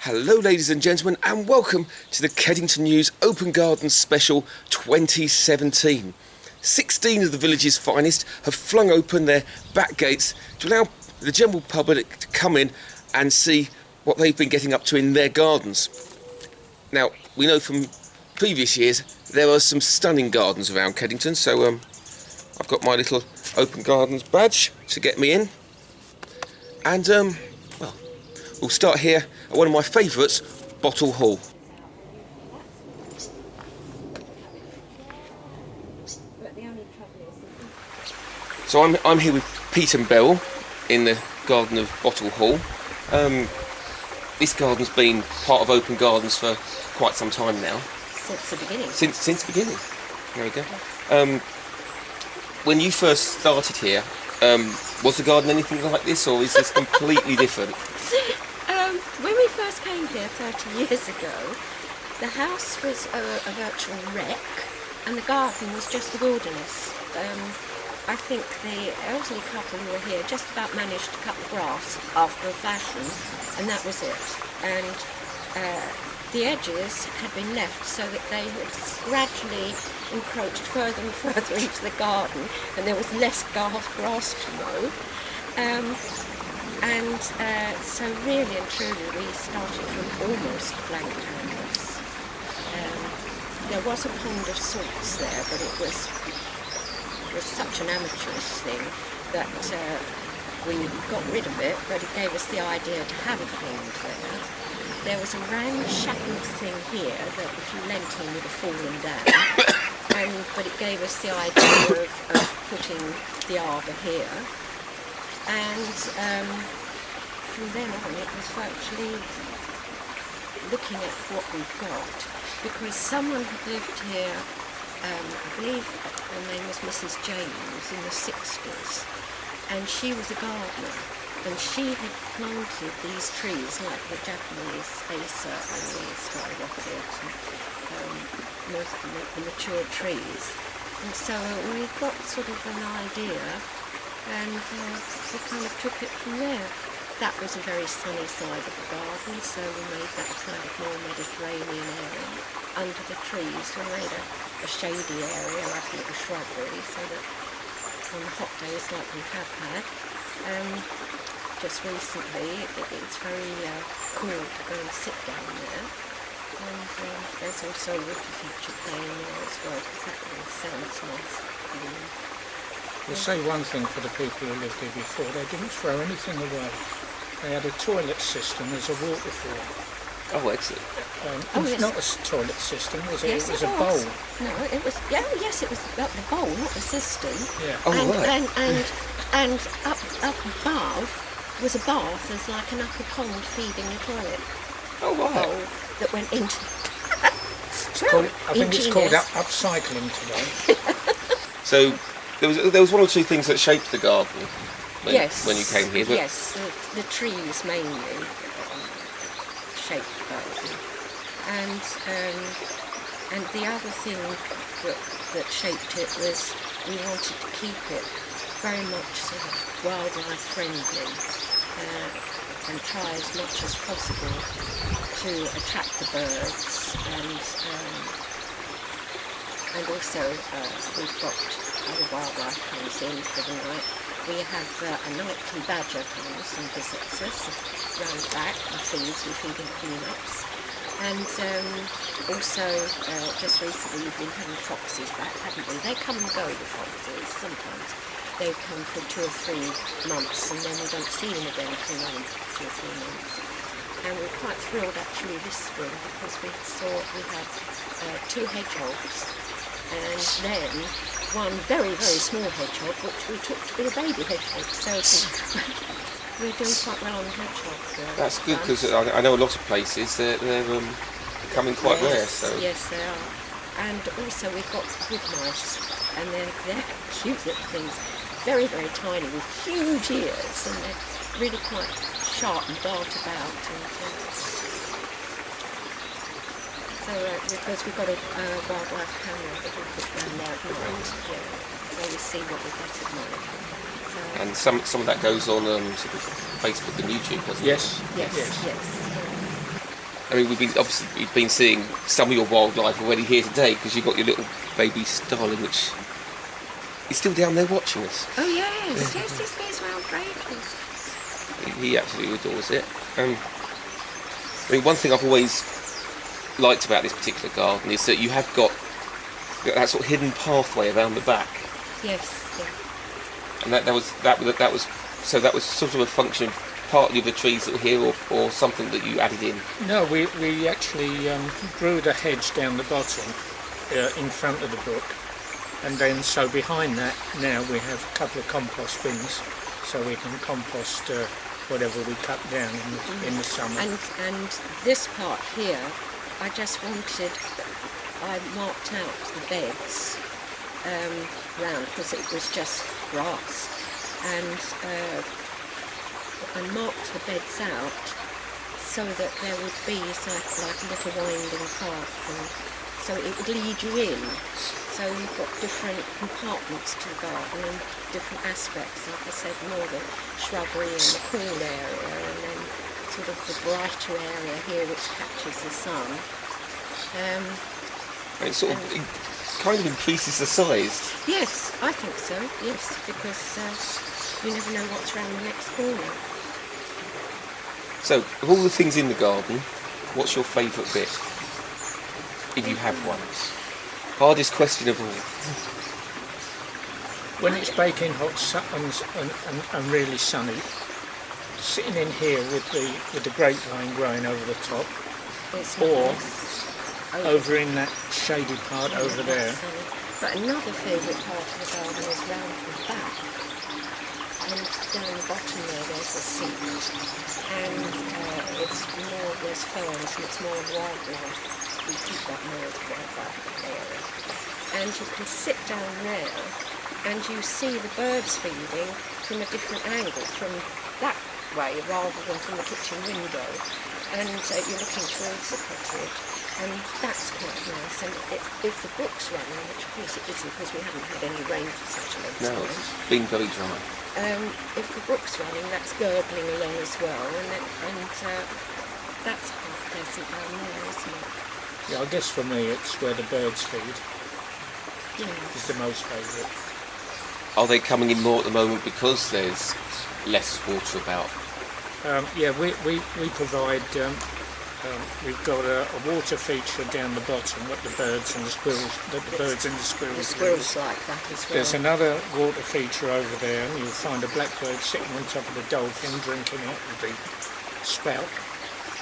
Hello ladies and gentlemen, and welcome to the Kedington News Open Gardens Special 2017. 16 of the village's finest have flung open their back gates to allow the general public to come in and see what they've been getting up to in their gardens. Now, we know from previous years there are some stunning gardens around Kedington, so I've got my little Open Gardens badge to get me in. And well, we'll start here at one of my favourites, Bottle Hall. So I'm here with Pete and Beryl in the garden of Bottle Hall. This garden's been part of Open Gardens for quite some time now. Since the beginning. Since the beginning. There we go. When you first started here, was the garden anything like this, or is this completely different? When we first came here 30 years ago, the house was a virtual wreck and the garden was just a wilderness. I think the elderly couple who were here just about managed to cut the grass after a fashion, and that was it. And the edges had been left so that they had gradually encroached further and further into the garden, and there was less grass to mow. So really and truly we started from almost blank canvas. There was a pond of salts there, but it was such an amateurish thing that we got rid of it, but it gave us the idea to have a pond there. There was a ramshackle thing here that if you leant on would have fallen down, but it gave us the idea of putting the arbour here. And from then on it was virtually looking at what we've got, because someone had lived here, I believe her name was Mrs. James, in the 60s, and she was a gardener, and she had planted these trees like the Japanese Acer and the skyrocket and most of the mature trees. And so we got sort of an idea, and we kind of took it from there. That was a very sunny side of the garden, so we made that kind of more Mediterranean area. Under the trees we made a shady area, like a little shrubbery, so that on the hot days like we have had, just recently it's very cool to go and sit down there. And there's also a water feature playing there as well, because that really sounds nice. We'll say one thing for the people who lived here before: they didn't throw anything away. They had a toilet system as a waterfall. Oh, excellent. Yes. Not a toilet system, it was a was. bowl. No, it was, yes, it was the bowl, not the system. Yeah. Oh, right. And up above was a bath as like an upper pond feeding the toilet. Oh, right. Bowl that went into... I think it's called upcycling today. So there was one or two things that shaped the garden when you came here. But yes, the trees mainly shaped the garden, and the other thing that shaped it was we wanted to keep it very much sort of wildlife friendly, and try as much as possible to attract the birds, and also we've got other wildlife comes in for the night. We have a nightly badger comes and visits us round back and feeds. We feed him peanuts. And also, just recently we've been having foxes back, haven't we? They come and go, the foxes. Sometimes they come for 2 or 3 months and then we don't see them again for another 2 or 3 months. And we're quite thrilled actually this spring because we had 2 hedgehogs, and then one very, very small hedgehog which we took to be a baby hedgehog. So we're doing quite well on the hedgehog. that's good, because I know a lot of places they're becoming quite rare. So. Yes, they are. And also we've got wood mice, and they're cute little things, very, very tiny with huge ears, and they're really quite sharp and dart about. Because we've got a wildlife camera that we put down there at night, so we see what we get at night. And some of that goes on sort of Facebook and YouTube, doesn't it? Yes. Yes. I mean, we've been seeing some of your wildlife already here today because you've got your little baby starling, which is still down there watching us. Oh yes, yes, this goes round for ages. He absolutely adores it. I mean, one thing I've always liked about this particular garden is that you have got that sort of hidden pathway around the back, Yes, yeah. and that was so that was sort of a function partly of the trees that were here, or something that you added in. No, we actually grew the hedge down the bottom in front of the brook, and then so behind that now we have a couple of compost bins, so we can compost whatever we cut down in the summer. And this part here, I just wanted, I marked out the beds round because it was just grass, and I marked the beds out so that there would be like a little winding path, and so it would lead you in. So you've got different compartments to the garden and different aspects. Like I said, more the shrubbery and the cool area, and then sort of the brighter area here which catches the sun. And it sort of it kind of increases the size. Yes, I think so, yes, because you never know what's around the next corner. So, of all the things in the garden, what's your favourite bit? If you have one. Hardest question of all. When it's baking hot and really sunny, sitting in here with the grapevine growing over the top, It's or nice. over in that shady part over there. But another favourite part of the garden is round the back. And down the bottom there's a seat. And it's more, there's ferns and it's more wildlife. We keep that more as wildlife area. And you can sit down there and you see the birds feeding from a different angle, from that way rather than from the kitchen window. And you're looking towards the cottage. And that's quite nice. And if the brook's running, which of course it isn't because we haven't had any rain for such a long No, time. it's been very dry. If the brook's running, that's gurgling along as well, and that's quite pleasant down there, isn't it? Yeah, I guess for me it's where the birds feed is Yes. the most favourite. Are they coming in more at the moment because there's less water about? Yeah, we provide. We've got a water feature down the bottom that the birds and the squirrels, The squirrels like that as well. There's another water feature over there, and you'll find a blackbird sitting on top of the dolphin drinking out of the spout.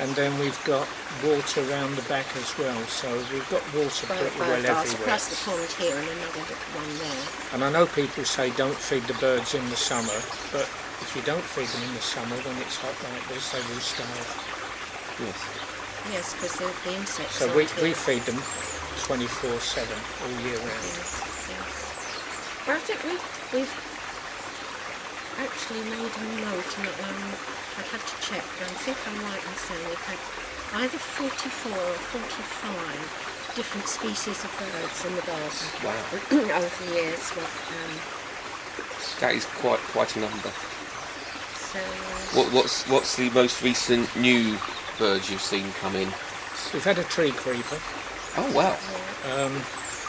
And then we've got water around the back as well, so we've got water pretty well everywhere. Plus the pond here and another one there. And I know people say don't feed the birds in the summer, but if you don't feed them in the summer when it's hot like this, they will starve. Yes. Yes, because the insects So aren't we here. feed them 24/7 all year round. Yes, yes. Well, I think we've actually made a note, and I'd have to check, but I think I'm right in saying we've had either 44 or 45 different species of birds in the garden. Wow. Over the years. But, That is quite a number. so, What's the most recent new birds you've seen come in? We've had a tree creeper. Oh wow.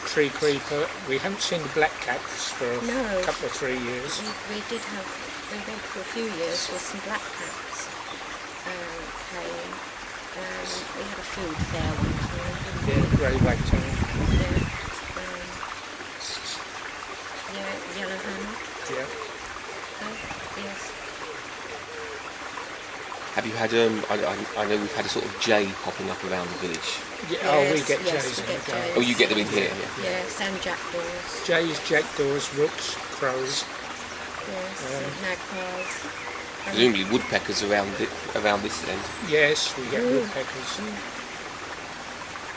Tree creeper. We haven't seen the black caps for a No. couple of 3 years. we went for a few years with some black caps came. We had a food fair one time, didn't Yeah, we? grey wagtail. Yellow hammer. Yeah. Yes. Have you had I know we've had a sort of jay popping up around the village. Yeah. Oh, we get Yes, jays we in get the garden. jays. Oh, you get them in here. Yes, and jackdaws. Jays, jackdaws, rooks, crows. Yes, and magpies. Presumably woodpeckers around this end. Yes, we get woodpeckers.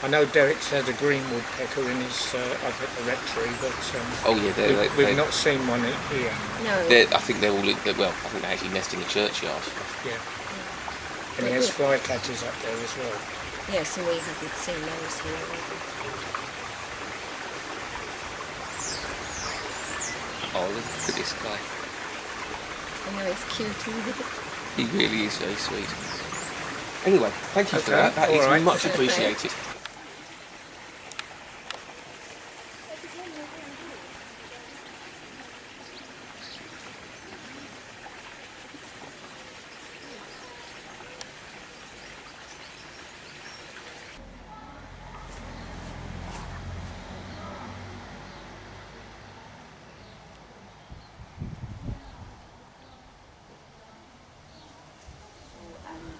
I know Derek's had a green woodpecker in his up at the rectory, but Oh yeah, we've not seen one here. No. I think they're all well. I think they actually nest in the churchyard. Yeah. And he has flycatchers up there as well. Yes, and we haven't seen those here either. Oh, look at this guy. I know it's cute, isn't it? He really is very sweet. Anyway, thank you for Okay, that. That all is right. much appreciated.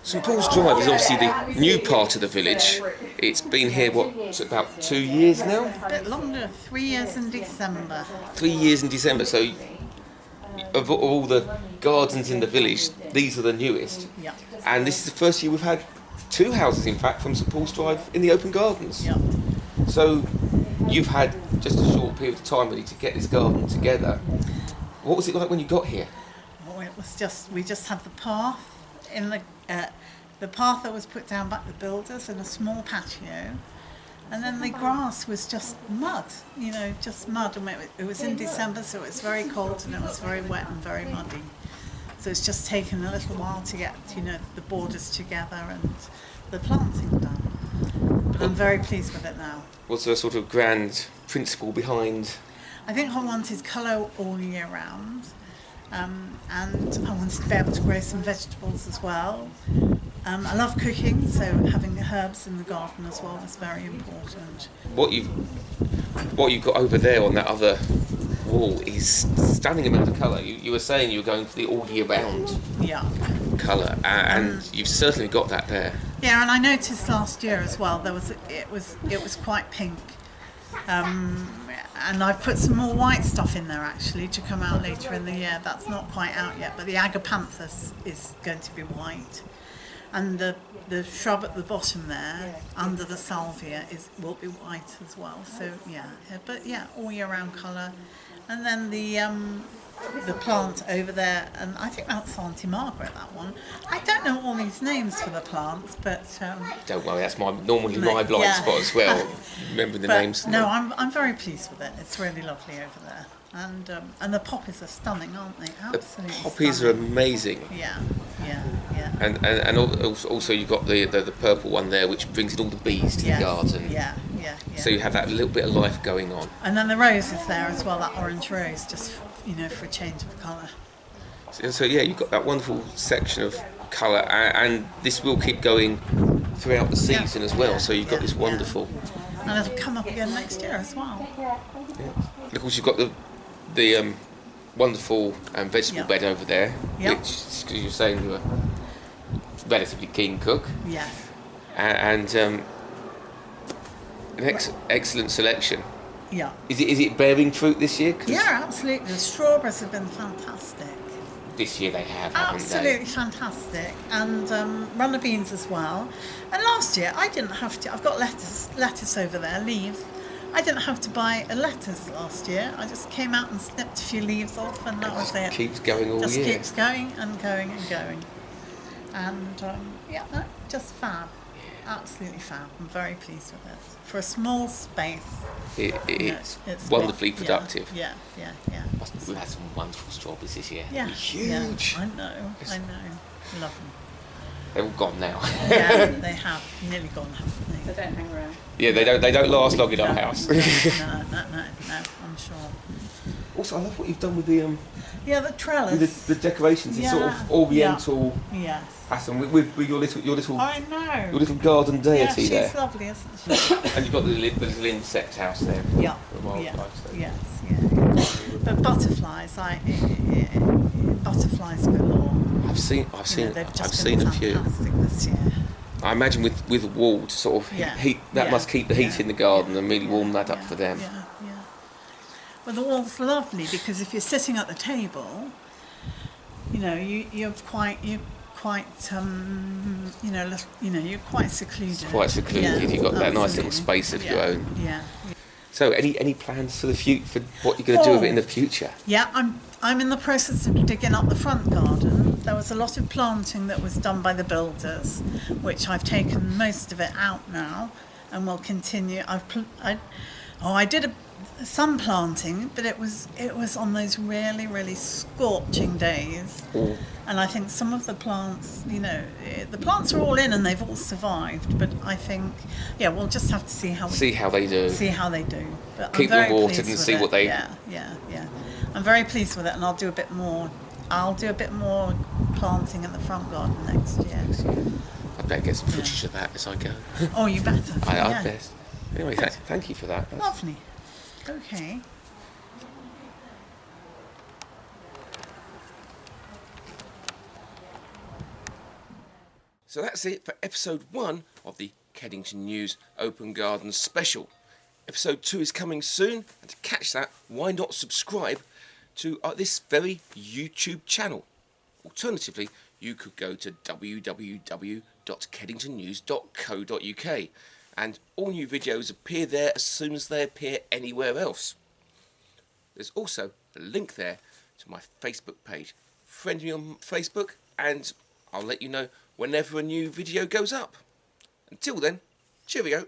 St Paul's Drive is obviously the new part of the village. It's been here, about 2 years now? A bit longer, 3 years in December. 3 years in December, so of all the gardens in the village, these are the newest. Yeah. And this is the first year we've had 2 houses, in fact, from St Paul's Drive in the open gardens. Yeah. So you've had just a short period of time really to get this garden together. What was it like when you got here? Well, it was we just had the path in the path that was put down by the builders in a small patio, and then the grass was just mud, just mud. And it was in December, so it was very cold and it was very wet and very muddy. So it's just taken a little while to get, the borders together and the planting done. But I'm very pleased with it now. Was there a sort of grand principle behind? I think I wanted colour all year round, and I wanted to be able to grow some vegetables as well. I love cooking, so having the herbs in the garden as well was very important. What you've got over there on that other wall is stunning amount of colour. You were saying you were going for the all year round colour, and you've certainly got that there. Yeah, and I noticed last year as well it was quite pink. And I've put some more white stuff in there actually to come out later in the year. That's not quite out yet, but the agapanthus is going to be white. And the shrub at the bottom there, under the salvia, will be white as well. So all year round colour. And then the plant over there, and I think that's Auntie Margaret, that one. I don't know all these names for the plants, but don't worry, that's normally my blind spot as well. Remembering the names. No, I'm very pleased with it. It's really lovely over there, and the poppies are stunning, aren't they? Absolutely. The poppies stunning. are amazing. Yeah. And also you've got the purple one there, which brings in all the bees to the garden. Yeah. So you have that little bit of life going on. And then the rose is there as well, that orange rose, just for a change of colour. So you've got that wonderful section of colour, and this will keep going throughout the season as well. So you've got this wonderful. And it'll come up again next year as well. Yeah. And of course you've got the wonderful vegetable bed over there, which, because you're saying you're a relatively keen cook. Yes. And an excellent selection. Yeah. Is it bearing fruit this year? Yeah, absolutely. The strawberries have been fantastic. This year they have, haven't Absolutely fantastic. And runner beans as well. And last year I didn't have to. I've got lettuce over there, leaves. I didn't have to buy a lettuce last year. I just came out and snipped a few leaves off, and that was it. Keeps going all year. Just keeps going and going and going. And just fab. Absolutely fab. I'm very pleased with it. For a small space, it's wonderfully productive. Yeah. We've had some wonderful strawberries this year. Yeah. Huge. Yeah, I know. Love them. They're all gone now. Yeah, they have. Nearly gone, haven't they? They don't hang around. Yeah, they don't last long in our house. No, I'm sure. Also, I love what you've done with the the trellis. with the decorations. It's sort of oriental Yes. pattern with your little I know. your little garden deity yeah, she's there. lovely, isn't she? And you've got the little insect house there. Yeah. For wildlife, so. Yes. But butterflies, butterflies galore. I've seen They've just I've been seen a few. fantastic this year. I imagine with a wall to sort of heat that must keep the heat in the garden and really warm that up for them. Yeah. Well, the wall's lovely because if you're sitting at the table, you're quite secluded. It's quite secluded. Yeah, You've got that nice absolutely. little space of your own. Yeah. So, any plans for the for what you're going to do with it in the future? Yeah, I'm in the process of digging up the front garden. There was a lot of planting that was done by the builders, which I've taken most of it out now, and will continue. Oh, I did some planting, but it was on those really, really scorching days. And I think some of the plants, the plants are all in and they've all survived. But I think, we'll just have to see how they do. See how they do. But Keep I'm very them watered pleased and with see it. what they. Yeah. I'm very pleased with it, and I'll do a bit more. I'll do a bit more planting in the front garden next year. I better get some footage of that as I go. Oh, you better. I best. Anyway, thank you for that. Lovely. Okay. So that's it for episode 1 of the Kedington News Open Garden Special. Episode 2 is coming soon, and to catch that, why not subscribe to this very YouTube channel? Alternatively, you could go to www.kedingtonnews.co.uk, and all new videos appear there as soon as they appear anywhere else. There's also a link there to my Facebook page. Friend me on Facebook, and I'll let you know whenever a new video goes up. Until then, cheerio.